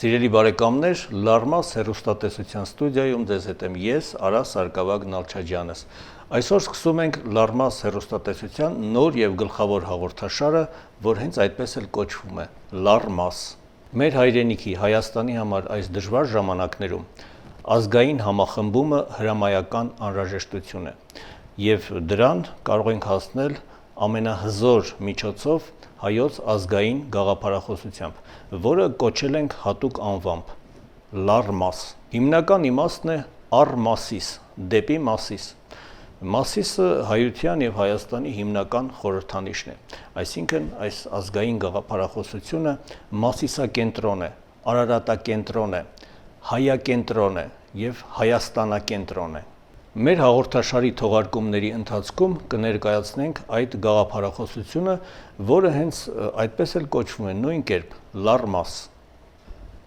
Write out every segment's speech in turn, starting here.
Սիրելի բարեկամներ, Լարմաս հեռուստատեսության ստուդիայում ձեզ հետ եմ ես, Արա Սարգսակյան Նալչաջյանս։ Այսօր սկսում ենք Լարմաս հեռուստատեսության նոր եւ գլխավոր հաղորդաշարը, որ հենց այդպես էլ կոչվում է Լարմաս։ Մեր հայրենիքի Հայաստանի համար այս դժվար ժամանակներում ազգային համախմբումը հրամայական անհրաժեշտություն է, եւ դրան կարող ենք հասնել ամենահզոր միջոցով հայոց ազգային գաղափարախոսությամբ, որը կոչել ենք հատուկ անվամբ Լարմաս։ Հիմնական իմաստն է առ Մասիս, դեպի Մասիս։ Մասիսը հայության եւ Հայաստանի հիմնական խորհրդանիշն է, այսինքն այս ազգային գաղափարախոսությունը Մասիսակենտրոն է, Արարատակենտրոն է, Հայակենտրոն է եւ Հայաստանակենտրոն է։ Մեր հաղորդաշարի թողարկումների ընթացքում կներկայացնենք այդ գաղափարախոսությունը, որը հենց այդպես էլ կոչվում է նույն կերպ Լարմաս։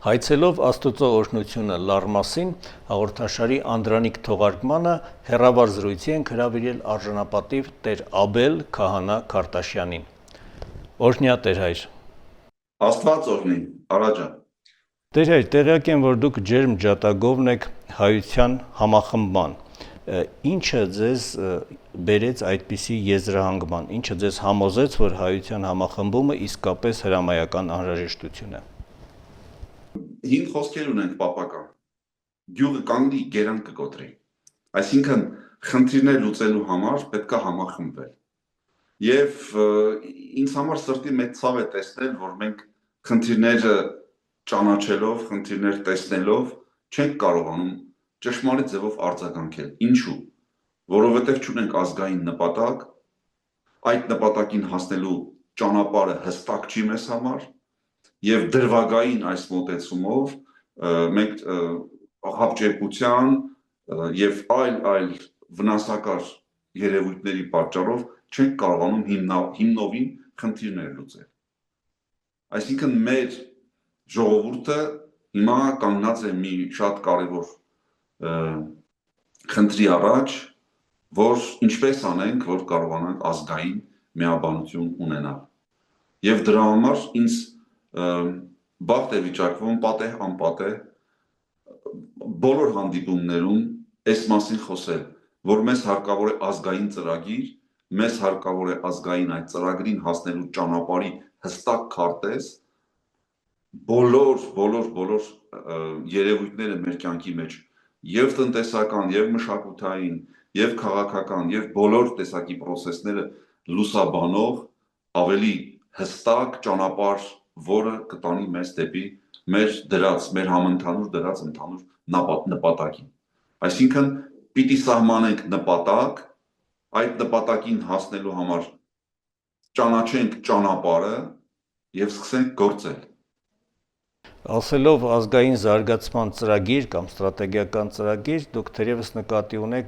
Հայցելով Աստծո օրհնությունը Լարմասին, հաղորդաշարի անդրանիկ թողարկմանը հեռավար զրույցի ենք հրավիրել արժանապատիվ Տեր Աբել Քահանա Քարտաշյանին։ Օրհնյա Տեր հայր։ Աստված օրհնի, Արա ջան։ Տեր հայր, տեղյակ եմ, որ դուք ջերմ ջատագովն եք հայության համախմբման։ Ինչը ձեզ բերեց այդպիսի եզրահանգման, ինչը ձեզ համոզեց, որ հայության համախմբումը իսկապես հրամայական անհրաժեշտություն է։ Հին խոսքեր ունենք պապական։ Գյուղը կանգնի, գերան կկոտրի։ Այսինքն խնդիրներ լուծելու համար պետք է համախմբվել։ Եվ ինձ համար սրտի մեծ ցավ է տեսնել, որ մենք խնդիրները ճանաչելով, խնդիրներ տեսնելով չենք կարողանում ճշմարիտ ձևով արձագանքել։ Ինչու՞։ Որովհետև չունենք ազգային նպատակ, այդ նպատակին հասնելու ճանապարհը հստակ չի մեզ համար, եւ դրվագային այս մոտեցումով մենք հապճեպության եւ այլ վնասակար երևույթների պատճառով չենք կարողանում հիմնովին խնդիրներ լուծել։ Այսինքն մեր ժողովուրդը հիմա կանգնած է մի շատ կարևոր խնդրի առաջ, որ ինչպես անենք, որ կարողանանք ազգային միաբանություն ունենալ։ Եվ դրա համար ինձ բախտ է վիճակվում պատեհ անպատեհ բոլոր հանդիպումներում այս մասին խոսել, որ մեզ հարկավոր է ազգային ծրագիր, մեզ հարկավոր է ազգային այդ ծրագրին հասնելու ճանապարհի հստակ քարտեզ, բոլոր երևույթները մեր կյանքի մեջ եւ տնտեսական, եւ մշակութային, եւ քաղաքական, եւ բոլոր տեսակի process-ները լուսաբանող ավելի հստակ ճանապարհ, որը կտանի մեզ դեպի մեր համընդհանուր դրած ընդհանուր նպատակին։ Այսինքն պիտի սահմանենք նպատակ, այդ նպատակին հասնելու համար ճանաչենք ճանապարհը եւ սկսենք գործել։ Ասելով ազգային զարգացման ծրագիր կամ ստրատեգիական ծրագիր, դուք թերևս նկատի ունեք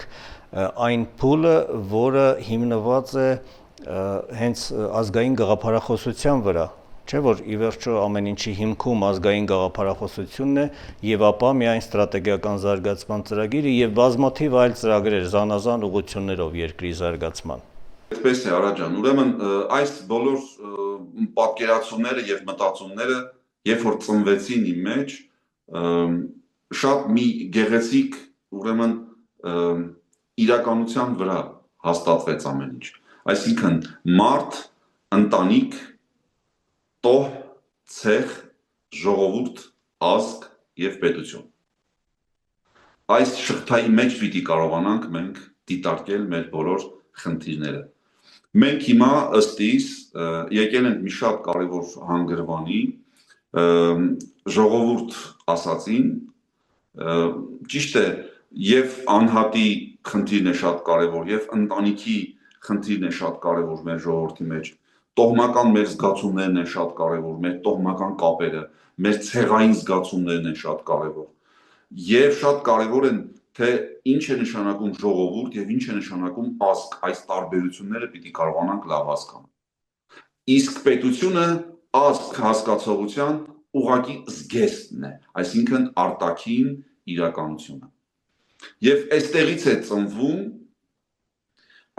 այն փուլը, որը հիմնված է հենց ազգային գաղափարախոսության վրա, չէ՞ որ ի վերջո ամեն ինչի հիմքում ազգային գաղափարախոսությունն է եւ ապա միայն ստրատեգիական զարգացման ծրագիրը եւ բազմաթիվ այլ ծրագրեր զանազան ուղղություններով երկրի զարգացման։ Այդպես է, Արա ջան, ուրեմն այս բոլոր պատկերացումները եւ մտածումները երբ որ ծնվեցին իմ մեջ, շատ մի գեղեցիկ, ուրեմն իրականության վրա հաստատվեց ամեն ինչ։ Այսինքն մարդ, ընտանիք, տոհ, ցեղ, ժողովուրդ, ազգ եւ պետություն։ Այս շղթայի մեջ պիտի կարողանանք մենք դիտարկել մեր բոլոր խնդիրները։ Մենք հիմա ըստ իս եկել ենք մի շատ կարևոր հանգրվանի, ժողովուրդ ասացին, ճիշտ է, եւ անհատի խնդիրն է շատ կարևոր, եւ ընտանիքի խնդիրն է շատ կարևոր մեր ժողովրդի մեջ, տոհմական մեր զգացումներն են շատ կարևոր, մեր տոհմական կապերը, մեր ցեղային զգացումներն են շատ կարևոր, եւ շատ կարևոր են թե ինչ է նշանակում ժողովուրդ եւ ինչ է նշանակում ազգ, այս տարբերությունները պիտի կարողանանք լավ հասկանալ։ Իսկ պետությունը ազգ հասկացողության ուղղակի զգեստն է, այսինքն արտաքին իրականությունը։ Եվ այստեղից է ծնվում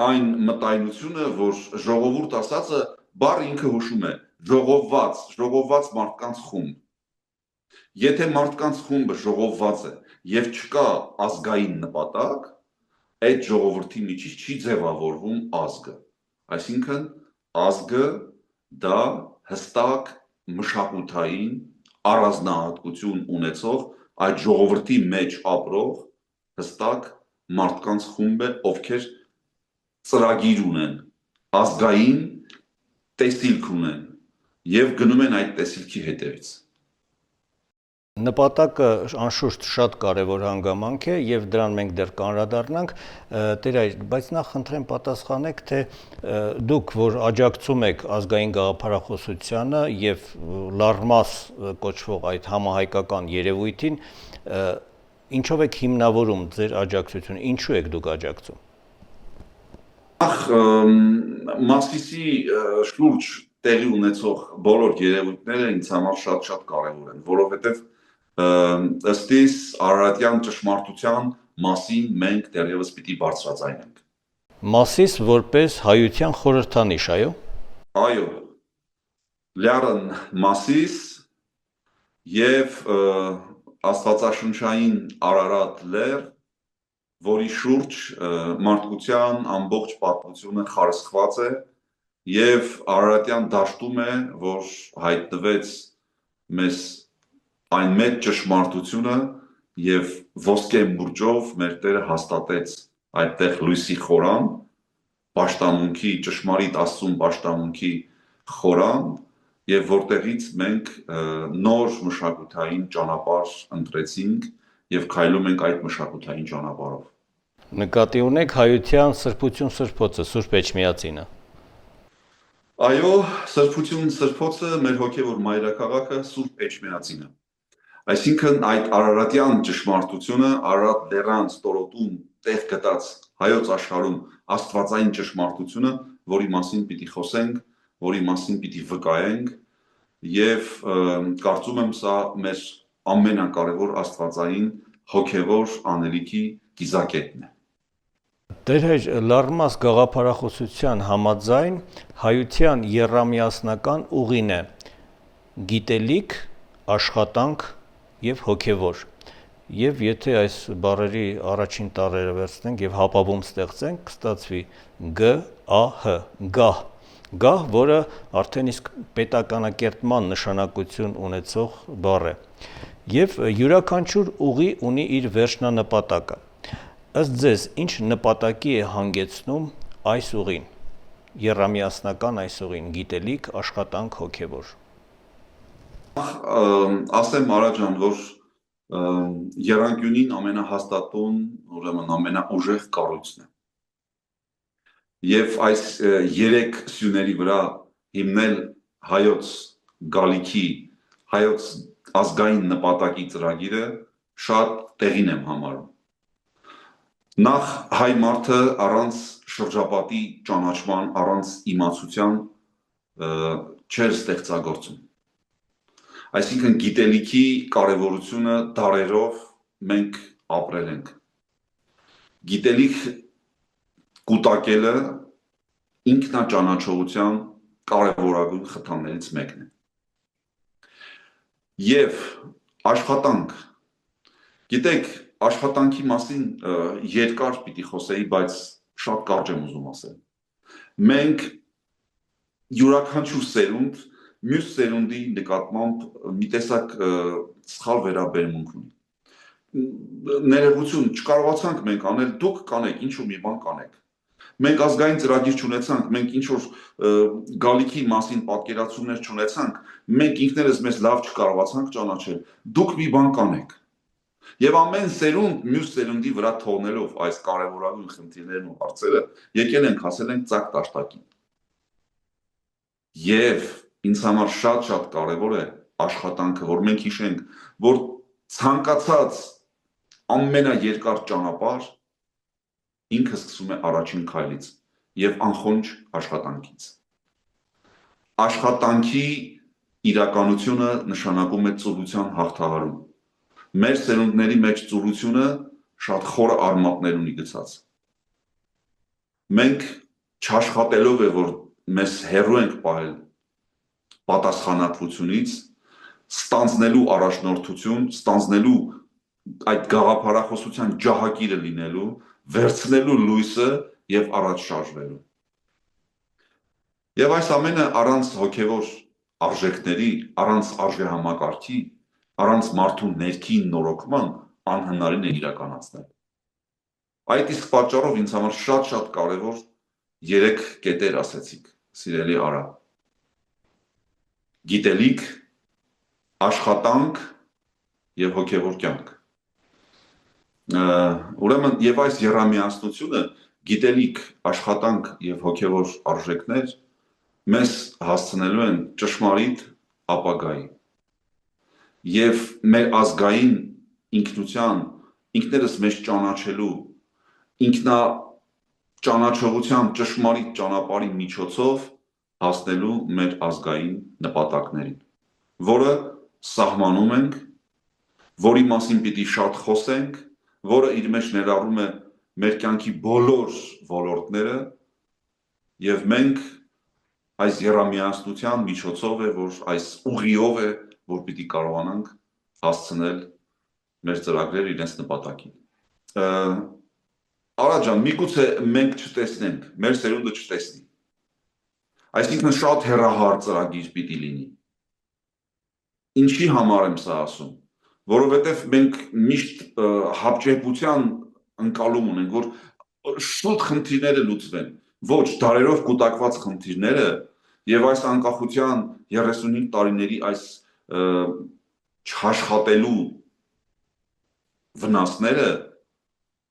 այն մտայնությունը, որ ժողովուրդ ասածը բառը ինքը հուշում է ժողովված մարդկանց խումբ։ Եթե մարդկանց խումբը ժողովված է եւ չկա ազգային նպատակ, այդ ժողովրդի միջից չի ձևավորվում ազգը։ Այսինքն ազգը դա հստակ մշակութային առանձնահատկություն ունեցող այդ ժողովրդի մեջ ապրող հստակ մարդկանց խումբ է, ովքեր ծրագիր ունեն, ազգային տեսիլք ունեն եւ գնում են այդ տեսիլքի հետևից։ Նպատակը անշուշտ շատ կարևոր հանգամանք է եւ դրան մենք դեռ կանրադառնանք, Տեր այր, բայց նախ խնդրեմ պատասխանեք, թե դուք որ աջակցում եք ազգային գաղափարախոսությանը եւ լարմաս կոչվող այդ համահայկական երևույթին, ինչով եք հիմնավորում ձեր աջակցությունը, ինչու եք դուք աջակցում։ Նախ Մասիսի շուրջ տեղի ունեցող բոլոր երևույթները ինձ համար շատ կարևոր են, որովհետեւ ըստ իս արարատյան ճշմարտության մասին մենք դեռևս պիտի բարձրաձայնենք։ Մասիս որպես հայության խորհրդանիշ, այո։ Այո, լյարն Մասիս եւ աստվածաշնչային Արարատ լեռ, որի շուրջ մարդկության ամբողջ պատմությունը խարսխված է եւ արարատյան դաշտում է, որ հայտնվեց մեզ այն մեծ ճշմարտությունը եւ ոսկե մուրճով մեր Տերը հաստատեց այդտեղ լույսի խորան, պաշտամունքի ճշմարիտ Աստծուն պաշտամունքի խորան եւ որտեղից մենք նոր մշակութային ճանապարհ ընտրեցինք եւ քայլում ենք այդ մշակութային ճանապարհով։ Նկատի ունեք հայության սրբություն սրբոցը, Սուրբ Էջմիածինը։ Այո, սրբություն սրբոցը մեր հոգեվոր մայրաքաղաքը Սուրբ Էջմիածինը։ Այսինքն այդ արարատյան ճշմարտությունը, Արարատ լեռան ստորոտում տեղ գտած հայոց աշխարհում աստվածային ճշմարտությունը, որի մասին պիտի խոսենք, որի մասին պիտի վկայենք եւ կարծում եմ սա մեր ամենակարևոր աստվածային հոգեվոր անելիքի կիզակետն է։ Տեր հայր, լարմաս գաղափարախոսության համաձայն հայության եռամիասնական ուղին է գիտելիք, աշխատանք եւ հոգեվոր։ Եվ եթե այս բառերի առաջին տառերը վերցնենք եւ հապավում ստեղծենք, կստացվի G-A-H, գահ, գահ, որը արդեն իսկ պետականակերտման նշանակություն ունեցող բառ է։ Եվ յուրաքանչյուր ուղի ունի իր վերջնանպատակը։ Ըստ ձեզ, ինչ նպատակի է հանգեցնում այս ուղին, եռամիասնական այս ուղին, գիտելիք, աշխատանք, հոգեվոր։ Ասեմ Արաջան, որ եռանկյունին ամենահաստատուն, ուրեմն ամենաուժեղ կառույցն է։ Եվ այս երեք սյուների վրա հիմնել հայոց գալիքի, հայոց ազգային նպատակի ծրագիրը շատ տեղին եմ համարում։ Նախ հայ մարդը առանց շրջապատի ճանաչման, առանց իմացության չէր ստեղծագործում։ Այսինքն գիտելիքի կարևորությունը դարերով մենք ապրել ենք։ Գիտելիք կուտակելը ինքնաճանաչողության կարևորագույն խթաններից մեկն է։ Եվ աշխատանք, գիտեք, աշխատանքի մասին երկար պիտի խոսեի, բայց շատ կարճ եմ ուզում ասել։ Մենք յուրաքանչյուր սերունդ մյուս սերունդի նկատմամբ մի տեսակ սխալ վերաբերմունք ունի։ Ներողություն, չկարողացանք մենք անել, դուք կանեք, ինչ-որ մի բան կանեք։ Մենք ազգային ծրագիր չունեցանք, մենք ինչ-որ գալիքի մասին պատկերացումներ չունեցանք, մենք ինքներս մեզ լավ չկարողացանք ճանաչել, դուք մի բան կանեք։ Եվ ամեն սերունդ մյուս սերունդի վրա թողնելով այս կարևորագույն խնդիրներն ու հարցերը, եկել ենք հասել ենք ծակ տաշտակին։ Եվ ինձ համար շատ կարևոր է աշխատանքը, որ մենք հիշենք, որ ցանկացած ամենաերկար ճանապարհ ինքը սկսում է առաջին քայլից եւ անխոնջ աշխատանքից։ Աշխատանքի իրականությունը նշանակում է ծուլության հաղթահարում։ Մեր սերունդների մեջ ծուլությունը շատ խորը արմատներ ունի գցած։ Մենք չաշխատելով է, որ մեզ հեռու ենք պահել պատասխանատվությունից, ստանձնելու առաջնորդություն, ստանձնելու այդ գաղափարախոսության ջահակիրը լինելու, վերցնելու լույսը եւ առաջ շարժվելու։ Եվ այս ամենը առանց հոգևոր արժեքների, առանց արժեհամակարգի, առանց մարդու ներքին նորոգման անհնարին է իրականացնել։ Այդ իսկ պատճառով ինձ համար շատ կարևոր 3 կետեր ասեցիք, սիրելի Արա։ Գիտելիք, աշխատանք եւ հոգևոր կյանք։ Ուրեմն եւ այս եռամիասնությունը գիտելիք, աշխատանք եւ հոգևոր արժեքներ մեզ հասցնելու են ճշմարիտ ապագայի եւ մեր ազգային ինքնության, ինքներս մեզ ճանաչելու, ինքնաճանաչողության ճշմարիտ ճանապարհի միջոցով հասնելու մեր ազգային նպատակներին, որը սահմանում ենք, որի մասին պիտի շատ խոսենք, որը իր մեջ ներառում է մեր կյանքի բոլոր ոլորտները եւ մենք այս եռամիասնության միջոցով է, որ այս ուղիով է, որ պիտի կարողանանք հասցնել մեր ծրագրերը իրենց նպատակին։ Արա ջան, միգուցե մենք չտեսնենք, մեր սերունդը չտեսնի։ Այսինքն շատ հեռահար ծրագիր պիտի լինի։ Ինչի համար եմ սա ասում, որովհետև մենք միշտ հապճեպության ընկալում ունենք, որ շուտ խնդիրները լուծվեն, ոչ դարերով կուտակված խնդիրները եւ այս անկախության 35 տարիների այս չաշխատելու վնասները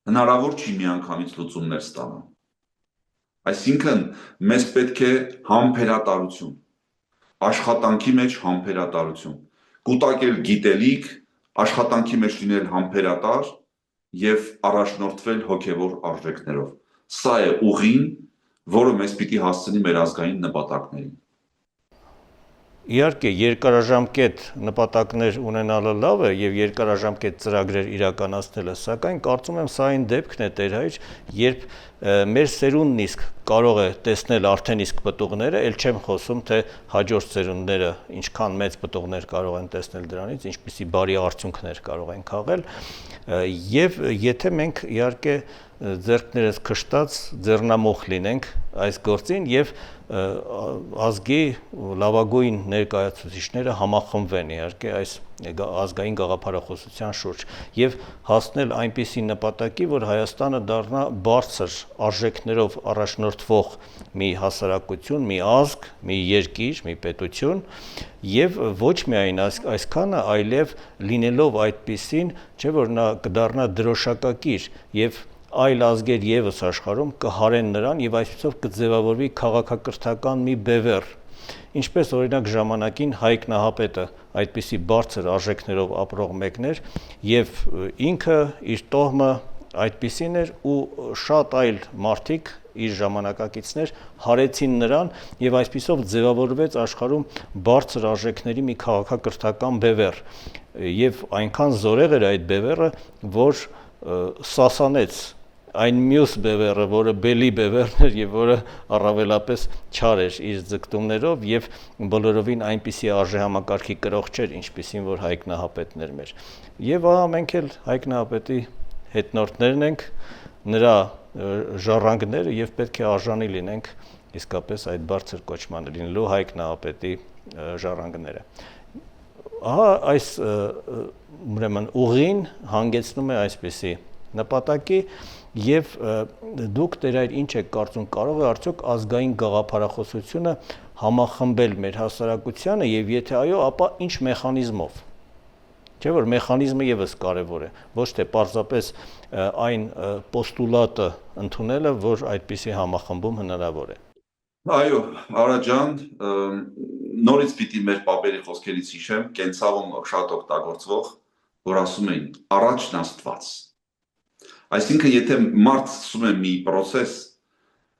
հնարավոր չի միանգամից լուծումներ ստանալ։ Այսինքն մեզ պետք է համբերատարություն, աշխատանքի մեջ համբերատարություն, կուտակել գիտելիք, աշխատանքի մեջ լինել համբերատար եւ առաջնորդվել հոգեվոր արժեքներով։ Սա է ուղին, որը մեզ պիտի հասցնի մեր ազգային նպատակներին։ Իհարկե, երկարաժամկետ նպատակներ ունենալը լավ է եւ երկարաժամկետ ծրագրեր իրականացնելը, սակայն կարծում եմ սա այն դեպքն է, Տեր հայր, երբ մեր սերունդն իսկ կարող է տեսնել արդեն իսկ պտուղները, ել չեմ խոսում, թե հաջորդ սերունդները ինչքան մեծ պտուղներ կարող են տեսնել դրանից, ինչպիսի բարի արդյունքներ կարող են քաղել, եւ եթե մենք իհարկե ձեռքներս քշտած ձեռնամուխ լինենք այս գործին եւ ազգի լավագույն ներկայացուցիչները համախմբվեն իհարկե այս ազգային գաղափարախոսության շուրջ եւ հասնել այնպիսի նպատակի, որ Հայաստանը դառնա բարձր արժեքներով առաջնորդվող մի հասարակություն, մի ազգ, մի երկիր, մի պետություն եւ ոչ միայն այսքանը, այլև լինելով այդպիսին, չէ՞ որ նա կդառնա դրոշակակիր եւ այլ ազգեր եւս աշխարհում կհարեն նրան եւ այսպեսով կձևավորվի քաղաքակրթական մի բևեռ, ինչպես օրինակ ժամանակին Հայկ Նահապետը այդպիսի բարձր արժեքներով ապրող մեկն էր եւ ինքը իր տոհմը այդպիսին էր ու շատ այլ մարդիկ իր ժամանակակիցներ հարեցին նրան եւ այսպիսով ձևավորվեց աշխարհում բարձր արժեքների մի քաղաքակրթական բևեռ եւ այնքան զորեղ էր այդ բևեռը, որ սասանեց այն մյուս բևեռը, որը բելի բևեռն էր եւ որը առավելապես չար էր իր ձգտումներով եւ բոլորովին այնպիսի արժեհամակարգի կրող չէր, ինչպիսին որ Հայկ Նահապետն էր մեր։ Եվ ահա մենք էլ Հայկ Նահապետի հետնորդներն ենք, նրա ժառանգները եւ պետք է արժանի լինենք իսկապես այդ բարձր կոչմանը լինելու Հայկ Նահապետի ժառանգները։ Ահա այս ուրեմն ուղին հանգեցնում է այսպիսի նպատակի եւ դուք Տեր այր ինչ եք կարծում, կարող է արդյոք ազգային գաղափարախոսությունը համախմբել մեր հասարակությանը եւ եթե այո, ապա ինչ մեխանիզմով։ Չէ՞ որ մեխանիզմը եւս կարեւոր է, ոչ թե պարզապես այն պոստուլատը ընդունելը, որ այդպիսի համախմբում հնարավոր է։ Այո, Արա ջան, նորից պիտի մեր պապերի խոսքերից հիշեմ, կենցաղում շատ օգտագործվող, որ ասում էին առաջն Աստված։ Այսինքն, եթե մարդ սկսում է մի process,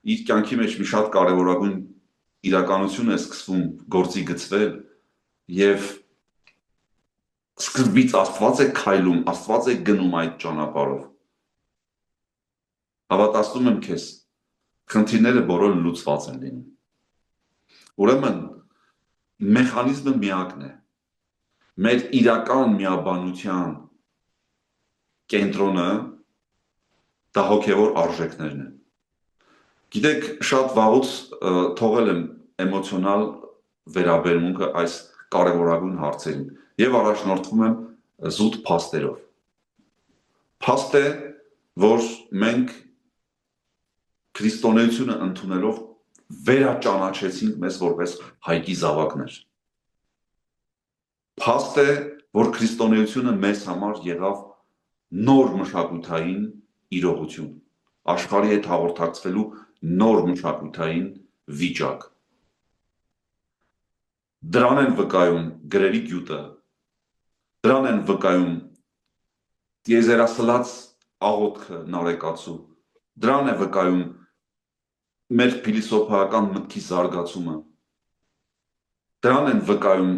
իր կյանքի մեջ մի շատ կարևորագույն իրականություն է սկսվում գործի գծվել եւ սկզբից Աստված է քայլում, Աստված է գնում այդ ճանապարհով։ Հավատացնում եմ քեզ, խնդիրները բոլորը լուծված են լինում։ Ուրեմն մեխանիզմը միակն է։ Մեր իրական միաբանության կենտրոնը դա հոգևոր արժեքներն են։ Գիտեք, շատ վաղուց թողել եմ էմոցիոնալ վերաբերմունքը այս կարևորագույն հարցերին եւ առաջնորդվում եմ զուտ փաստերով։ Փաստ է, որ մենք քրիստոնեությունը ընդունելով վերաճանաչեցինք մեզ որպես հայկի զավակներ։ Փաստ է, որ քրիստոնեությունը մեզ համար եղավ նոր մշակութային իրողություն, աշխարհի հետ հաղորդակցվելու նոր մշակութային վիճակ։ Դրան են վկայում գրերի գյուտը, դրան են վկայում տիեզերասլաց աղոթքը նարեկացու, դրան է վկայում մեր փիլիսոփայական մտքի զարգացումը, դրան են վկայում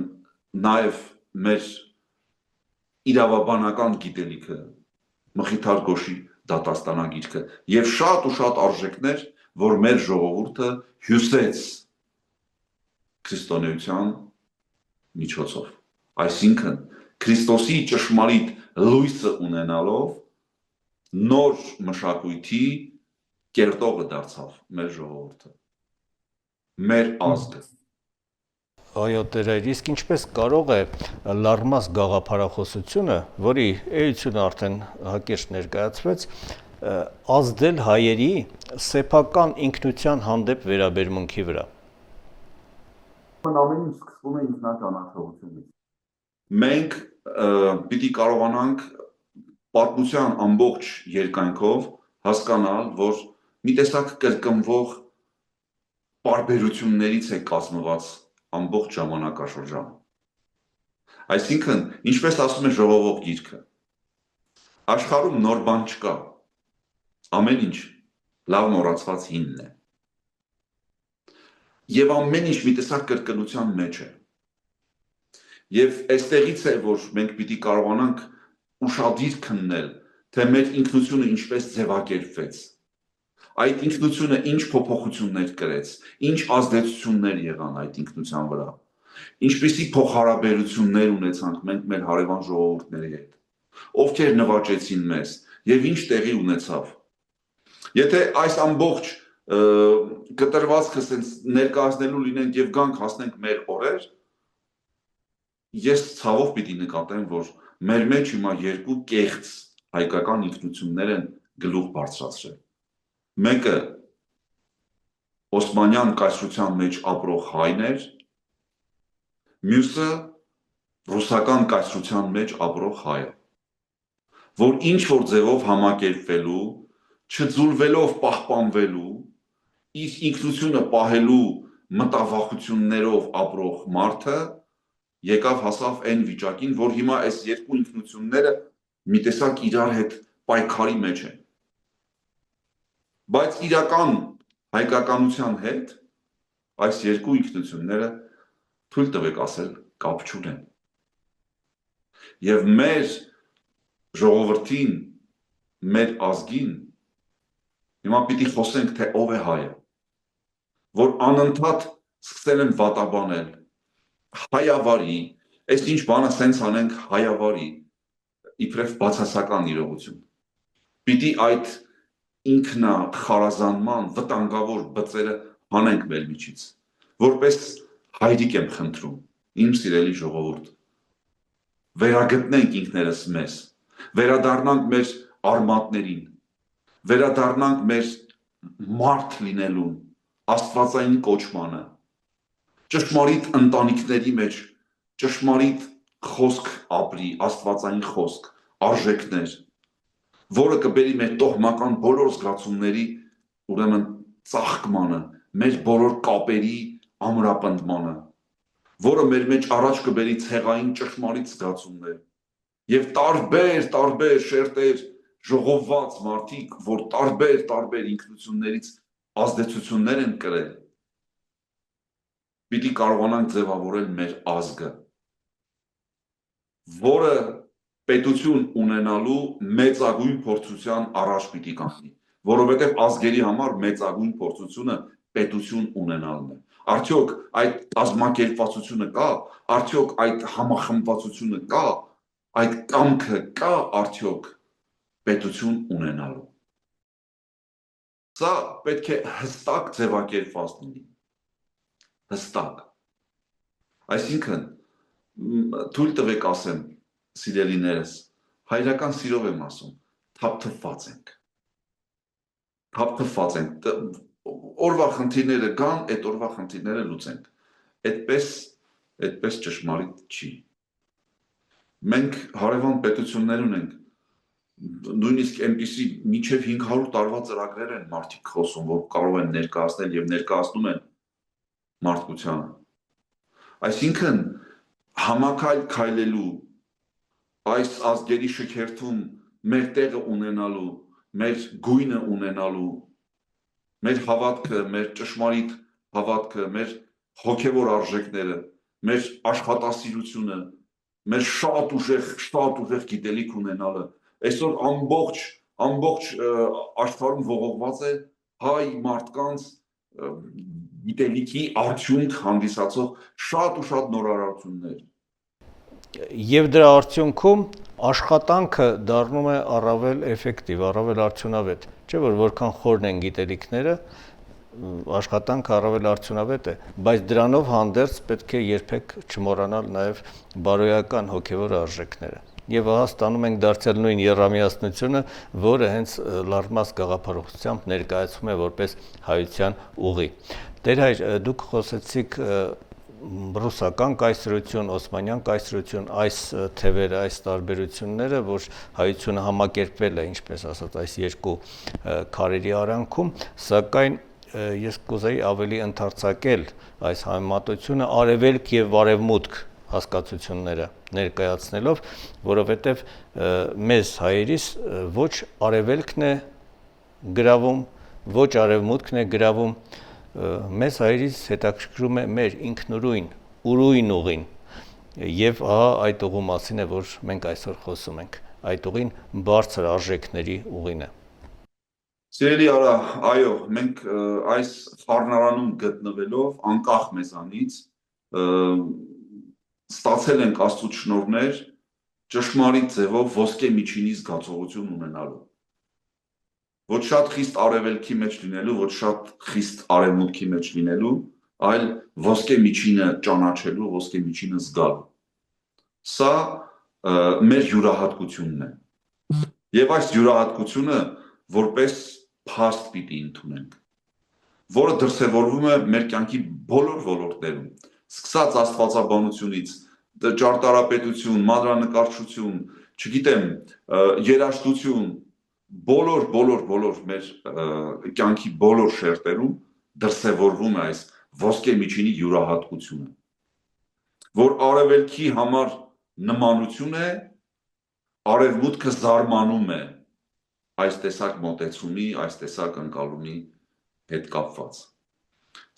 նաև մեր իրավաբանական գիտելիքը, Մխիթար Գոշի դատաստանագիրքը եւ շատ ու շատ արժեքներ, որ մեր ժողովուրդը հյուսեց քրիստոնեության միջոցով։ Այսինքն Քրիստոսի ճշմարիտ լույսը ունենալով նոր մշակույթի կերտողը դարձավ մեր ժողովուրդը, մեր ազգը։ Այո, Տեր, իսկ ինչպես կարող է Լարմաս գաղափարախոսությունը, որի էությունը արդեն հակիրճ ներկայացվեց, ազդել հայերի սեփական ինքնության հանդեպ վերաբերմունքի վրա։ Ամեն ինչ սկսվում է ինքնաճանաչողությունից։ Մենք պիտի կարողանանք պատմության ամբողջ երկայնքով հասկանալ, որ մի տեսակ կրկնվող պարբերություններից է կազմված ամբողջ ժամանակաշրջանը։ Այսինքն, ինչպես ասում է ժողովող գիրքը, աշխարհում նոր բան չկա, ամեն ինչ լավ մոռացված հինն է։ Եվ ամեն ինչ մի տեսակ կրկնության մեջ է։ Եվ այստեղից է, որ մենք պիտի կարողանանք ուշադիր քննել, թե մեր ինքնությունը ինչպես ձևակերպվեց։ Այդ ինքնությունը ինչ փոփոխություններ կրեց, ինչ ազդեցություններ եղան այդ ինքնության վրա, ինչպիսի փոխհարաբերություններ ունեցանք մենք մեր հարևան ժողովուրդների հետ, ովքեր նվաճեցին մեզ եւ ինչ տեղի ունեցավ։ Եթե այս ամբողջ կտրվածքը sense ներկայացնելու լինենք եւ գանք հասնենք մեր օրեր, ես ցավով պիտի նկատեմ, որ մեր մեջ հիմա երկու կեղծ հայկական ինքնություններ են գլուխ բարձրացրել։ Մեկը Օսմանյան կայսրության մեջ ապրող հայներ, մյուսը ռուսական կայսրության մեջ ապրող հայը, որ ինչ որ ձևով համակերպվելու, չձուլվելով պահպանվելու, իր ինքնությունը պահելու մտավախություններով ապրող մարդը եկավ հասավ այն վիճակին, որ հիմա այս երկու ինքնությունները մի տեսակ իրար հետ պայքարի մեջ են։ Բայց իրական հայկականության հետ այս երկու ինքնությունները թույլ տվեք ասել կապ չունեն։ Եվ մեր ժողովրդին, մեր ազգին հիմա պիտի խոսենք, թե ով է հայը, որ անընդհատ սկսել են վատաբանել, հայավարի, այս ինչ բանը սենց անենք հայավարի, իբրև բացասական իրողություն։ Պիտի այդ ինքնա խարազանման վտանգավոր բծերը հանենք մեր միջից, որպես հայրիկ եմ խնդրում, իմ սիրելի ժողովուրդ, վերագտնենք ինքներս մեզ, վերադառնանք մեր արմատներին, վերադառնանք մեր մարդ լինելուն, աստվածային կոչմանը, ճշմարիտ ընտանիքների մեջ, ճշմարիտ խոսք ապրի, աստվածային խոսք, արժեքներ, որը կբերի մեր տոհմական բոլոր զգացումների ուրեմն ծաղկմանը, մեր բոլոր կապերի ամրապնդմանը, որը մեր մեջ առաջ կբերի ցեղային ճշմարիտ զգացումներ եւ տարբեր շերտեր ժողովված մարդիկ, որ տարբեր ինքնություններից ազդեցություններ են կրել, պիտի կարողանանք ձևավորել մեր ազգը, որը պետություն ունենալու մեծագույն փորձության առաջ պիտի կանգնի, որովհետև ազգերի համար մեծագույն փորձությունը պետություն ունենալն է։ Արդյոք այդ կազմակերպվածությունը կա, արդյոք այդ համախմբվածությունը կա, այդ կամքը կա արդյոք պետություն ունենալու։ Սա պետք է հստակ ձևակերպված լինի, հստակ։ Այսինքն, թույլ տվեք ասեմ, սիրելիներս, հայրական սիրով եմ ասում, թափթփված ենք, օրվա խնդիրները կան, այդ օրվա խնդիրները լուծենք, այդպես ճշմարիտ չի։ Մենք հարևան պետություններ ունենք, նույնիսկ այնպիսի մինչև 500 տարվա ծրագրեր են մարդիկ խոսում, որ կարող են ներկայացնել և ներկայացնում են մարդկությանը։ Այսինքն, համակայլ քայլելու, այս ազգերի շքերթում մեր տեղը ունենալու, մեր գույնը ունենալու, մեր հավատքը, մեր ճշմարիտ հավատքը, մեր հոգևոր արժեքները, մեր աշխատասիրությունը, մեր շատ ուժեղ գիտելիք ունենալը, այսօր ամբողջ աշխարհում ողողված է հայ մարդկանց գիտելիքի արդյունք հանդիսացող շատ ու շատ նորարարություններ։ Եվ դրա արդյունքում աշխատանքը դառնում է առավել էֆեկտիվ, առավել արդյունավետ, չէ՞ որ որքան խորն են գիտելիքները, աշխատանքը առավել արդյունավետ է, բայց դրանով հանդերձ պետք է երբեք չմոռանալ նաև բարոյական հոգևոր արժեքները։ Եվ ահա ստանում ենք դարձյալ նույն եռամիասնությունը, որը հենց Լարմաս գաղափարախոսությամբ ներկայացվում է որպես հայության ուղի։ Տեր հայր, դուք խոսեցիք ռուսական կայսրություն, օսմանյան կայսրություն, այս թևերը, այս տարբերությունները, որ հայությունը համակերպվել է, ինչպես ասած, այս երկու քարերի արանքում, սակայն ես կուզեի ավելի ընդարձակել այս համեմատությունը արևելք եւ արևմուտք հասկացությունները ներկայացնելով, որովհետև մեզ հայերիս ոչ արևելքն է գրավում, ոչ արևմուտքն է գրավում, մեզ հայերիս հետաքրքրում է մեր ինքնուրույն, ուրույն ուղին, եւ ահա այդ ուղու մասին է, որ մենք այսօր խոսում ենք, այդ ուղին բարձր արժեքների ուղին է։ Սիրելի արա, այո, մենք այս խառնարանում գտնվելով, անկախ մեզանից, ստացել ենք Աստծուց շնորհներ, ճշմարիտ ձևով ոսկե միջինի զգացողություն ունենալու։ Ոչ շատ խիստ արևելքի մեջ լինելու, ոչ շատ խիստ արևմուտքի մեջ լինելու, այլ ոսկե միջինը ճանաչելու, ոսկե միջինը զգալու։ Սա մեր յուրահատկությունն է։ Եվ այս յուրահատկությունը որպես փաստ պիտի ընդունենք, որը դրսևորվում է մեր կյանքի բոլոր ոլորտներում, սկսած աստվածաբանությունից, ճարտարապետություն, մանրանկարչություն, չգիտեմ, երաժշտություն, բոլոր մեր կյանքի բոլոր շերտերում դրսևորվում է այս ոսկե միջինի յուրահատկությունը, որ արևելքի համար նմանություն է, արևմուտքը զարմանում է այս տեսակ մոտեցումի, այս տեսակ ընկալումի հետ կապված։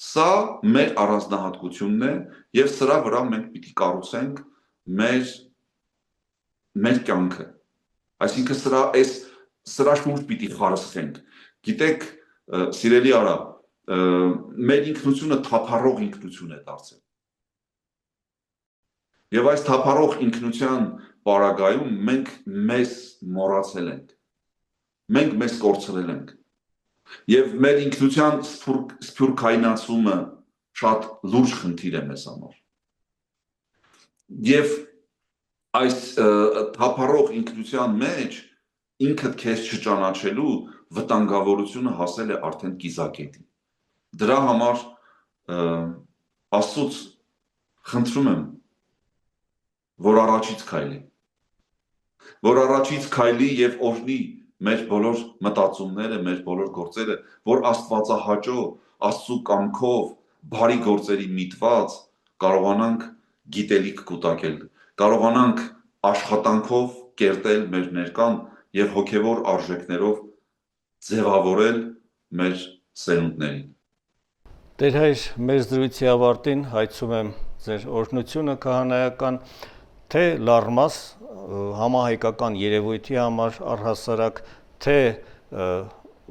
Սա մեր առանձնահատկությունն է եւ սրա վրա մենք պիտի կառուցենք մեր կյանքը։ Այսինքն սրա շուրջ պիտի խարսխենք։ Գիտեք, սիրելի արա, մեր ինքնությունը թափառող ինքնություն է դարձել։ Եվ այս թափառող ինքնության պարագայում մենք մեզ մոռացել ենք։ Մենք մեզ կորցրել ենք։ Եվ մեր ինքնության սփյուռքայնացումը շատ լուրջ խնդիր է մեզ համար։ Եվ այս թափառող ինքնության մեջ ինքդ քեզ չճանաչելու վտանգավորությունը հասել է արդեն կիզակետին։ Դրա համար Աստծուց խնդրում եմ, որ առաջից քայլի եւ օրհնի մեր բոլոր մտածումները, մեր բոլոր գործերը, որ Աստվածահաճո, Աստծու կամքով, բարի գործերի միտված կարողանանք գիտելիք կուտակել, կարողանանք աշխատանքով կերտել մեր ներկան եւ հոգեվոր արժեքներով ձևավորել մեր սերունդներին։ Տեր հայր, մեր զրույցի ավարտին հայցում եմ ձեր օրհնությունը քահանայական, թե լարմաս համահայկական երևույթի համար առհասարակ, թե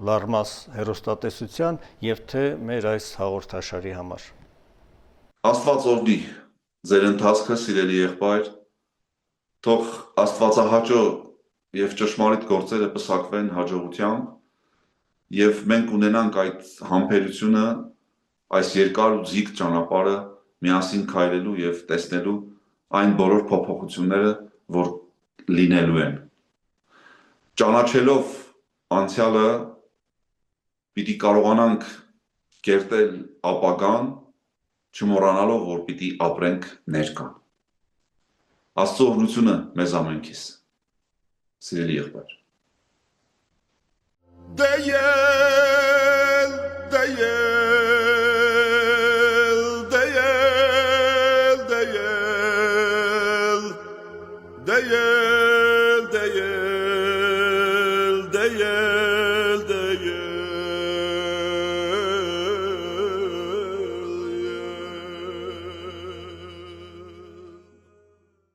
լարմաս հեռուստատեսության եւ թե մեր այս հաղորդաշարի համար։ Աստված օրհնի ձեր ընթացքը, սիրելի եղբայր, թող աստվածահաճո եւ ճշմարիտ գործերը պսակվեն հաջողությամբ եւ մենք ունենանք այդ համբերությունը, այս երկար ու ձիգ ճանապարհը միասին քայլելու եւ տեսնելու այն բոլոր փոփոխությունները, որ լինելու են։ Ճանաչելով անցյալը պիտի կարողանանք կերտել ապագան, չմոռանալով, որ պիտի ապրենք ներկան։ Աստծո օրհնությունը մեզ ամենքիս։ Սիրելի եղբայր։ Deyel